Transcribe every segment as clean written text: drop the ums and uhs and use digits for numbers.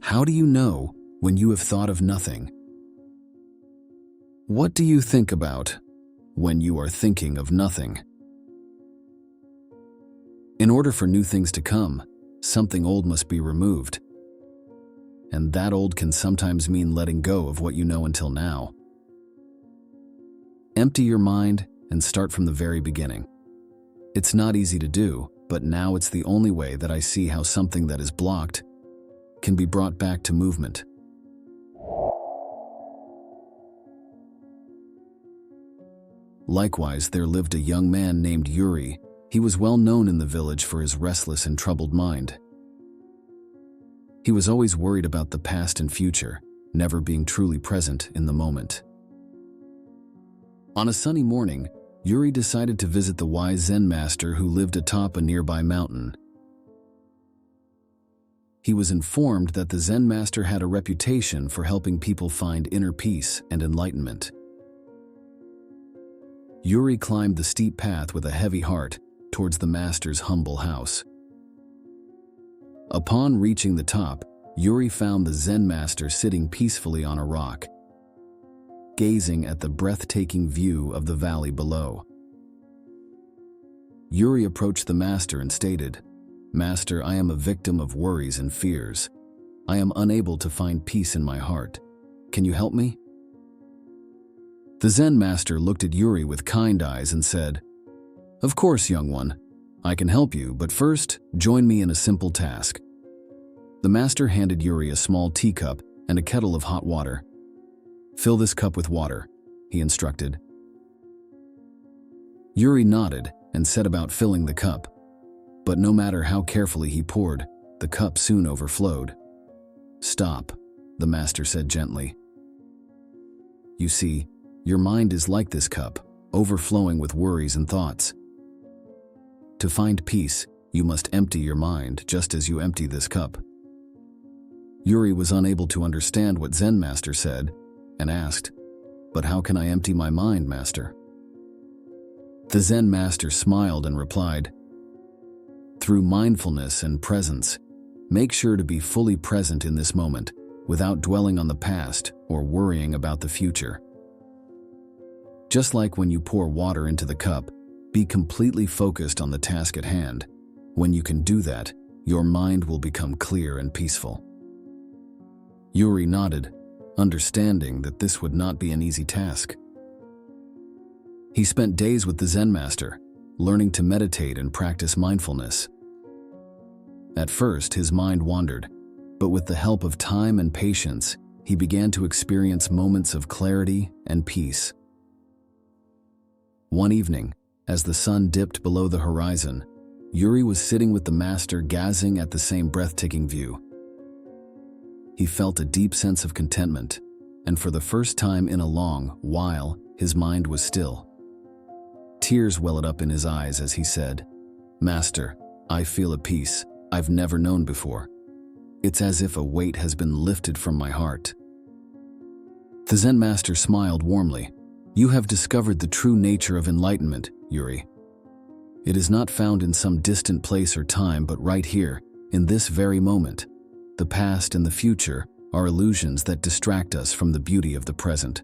How do you know when you have thought of nothing? What do you think about when you are thinking of nothing? In order for new things to come, something old must be removed. And that old can sometimes mean letting go of what you know until now. Empty your mind and start from the very beginning. It's not easy to do, but now it's the only way that I see how something that is blocked can be brought back to movement. Likewise, there lived a young man named Yuri. He was well known in the village for his restless and troubled mind. He was always worried about the past and future, never being truly present in the moment. On a sunny morning, Yuri decided to visit the wise Zen master who lived atop a nearby mountain. He was informed that the Zen master had a reputation for helping people find inner peace and enlightenment. Yuri climbed the steep path with a heavy heart towards the master's humble house. Upon reaching the top, Yuri found the Zen master sitting peacefully on a rock, gazing at the breathtaking view of the valley below. Yuri approached the master and stated, "Master, I am a victim of worries and fears. I am unable to find peace in my heart. Can you help me?" The Zen master looked at Yuri with kind eyes and said, "Of course, young one. I can help you, but first, join me in a simple task." The master handed Yuri a small teacup and a kettle of hot water. "Fill this cup with water," he instructed. Yuri nodded and set about filling the cup. But no matter how carefully he poured, the cup soon overflowed. "Stop," the master said gently. "You see, your mind is like this cup, overflowing with worries and thoughts. To find peace, you must empty your mind just as you empty this cup." Yuri was unable to understand what Zen master said and asked, "But how can I empty my mind, master?" The Zen master smiled and replied, "Through mindfulness and presence, make sure to be fully present in this moment without dwelling on the past or worrying about the future. Just like when you pour water into the cup, be completely focused on the task at hand. When you can do that, your mind will become clear and peaceful." Yuri nodded, understanding that this would not be an easy task. He spent days with the Zen master, learning to meditate and practice mindfulness. At first, his mind wandered, but with the help of time and patience, he began to experience moments of clarity and peace. One evening, as the sun dipped below the horizon, Yuri was sitting with the master gazing at the same breathtaking view. He felt a deep sense of contentment, and for the first time in a long while, his mind was still. Tears welled up in his eyes as he said, "Master, I feel a peace I've never known before. It's as if a weight has been lifted from my heart." The Zen master smiled warmly. "You have discovered the true nature of enlightenment, Yuri. It is not found in some distant place or time, but right here, in this very moment. The past and the future are illusions that distract us from the beauty of the present."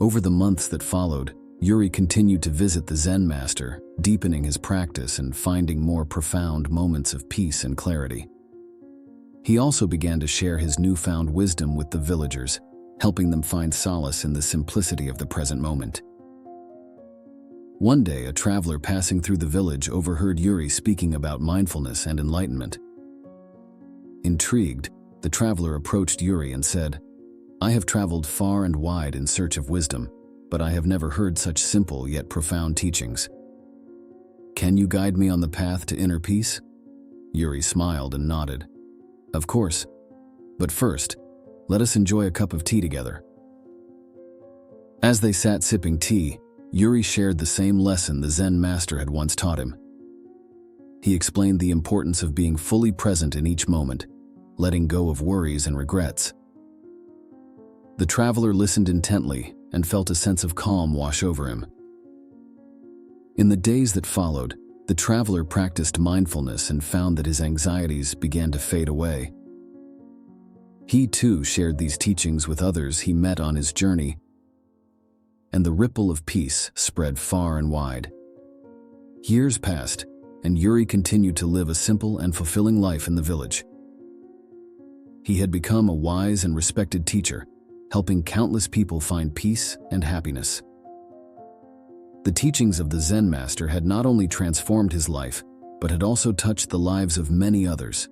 Over the months that followed, Yuri continued to visit the Zen master, deepening his practice and finding more profound moments of peace and clarity. He also began to share his newfound wisdom with the villagers, helping them find solace in the simplicity of the present moment. One day, a traveler passing through the village overheard Yuri speaking about mindfulness and enlightenment. Intrigued, the traveler approached Yuri and said, "I have traveled far and wide in search of wisdom, but I have never heard such simple yet profound teachings. Can you guide me on the path to inner peace?" Yuri smiled and nodded. "Of course. But first, let us enjoy a cup of tea together." As they sat sipping tea, Yuri shared the same lesson the Zen master had once taught him. He explained the importance of being fully present in each moment, letting go of worries and regrets. The traveler listened intently and felt a sense of calm wash over him. In the days that followed, the traveler practiced mindfulness and found that his anxieties began to fade away. He too shared these teachings with others he met on his journey, and the ripple of peace spread far and wide. Years passed, and Yuri continued to live a simple and fulfilling life in the village. He had become a wise and respected teacher, helping countless people find peace and happiness. The teachings of the Zen master had not only transformed his life, but had also touched the lives of many others.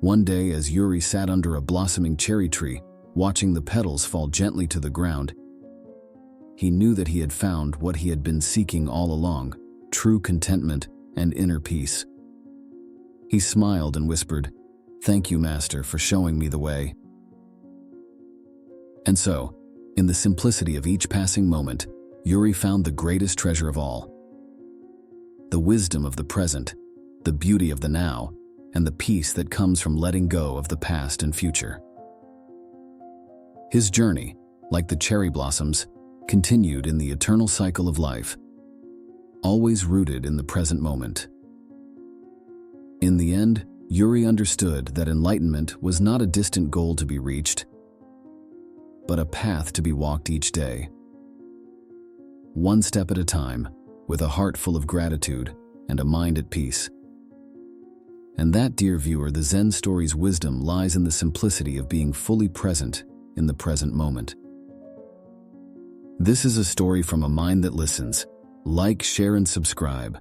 One day, as Yuri sat under a blossoming cherry tree, watching the petals fall gently to the ground, he knew that he had found what he had been seeking all along: true contentment and inner peace. He smiled and whispered, "Thank you, Master, for showing me the way." And so, in the simplicity of each passing moment, Yuri found the greatest treasure of all: the wisdom of the present, the beauty of the now, and the peace that comes from letting go of the past and future. His journey, like the cherry blossoms, continued in the eternal cycle of life, always rooted in the present moment. In the end, Yuri understood that enlightenment was not a distant goal to be reached, but a path to be walked each day, one step at a time, with a heart full of gratitude and a mind at peace. And that, dear viewer, the Zen story's wisdom lies in the simplicity of being fully present in the present moment. This is a story from a mind that listens. Like, share, and subscribe.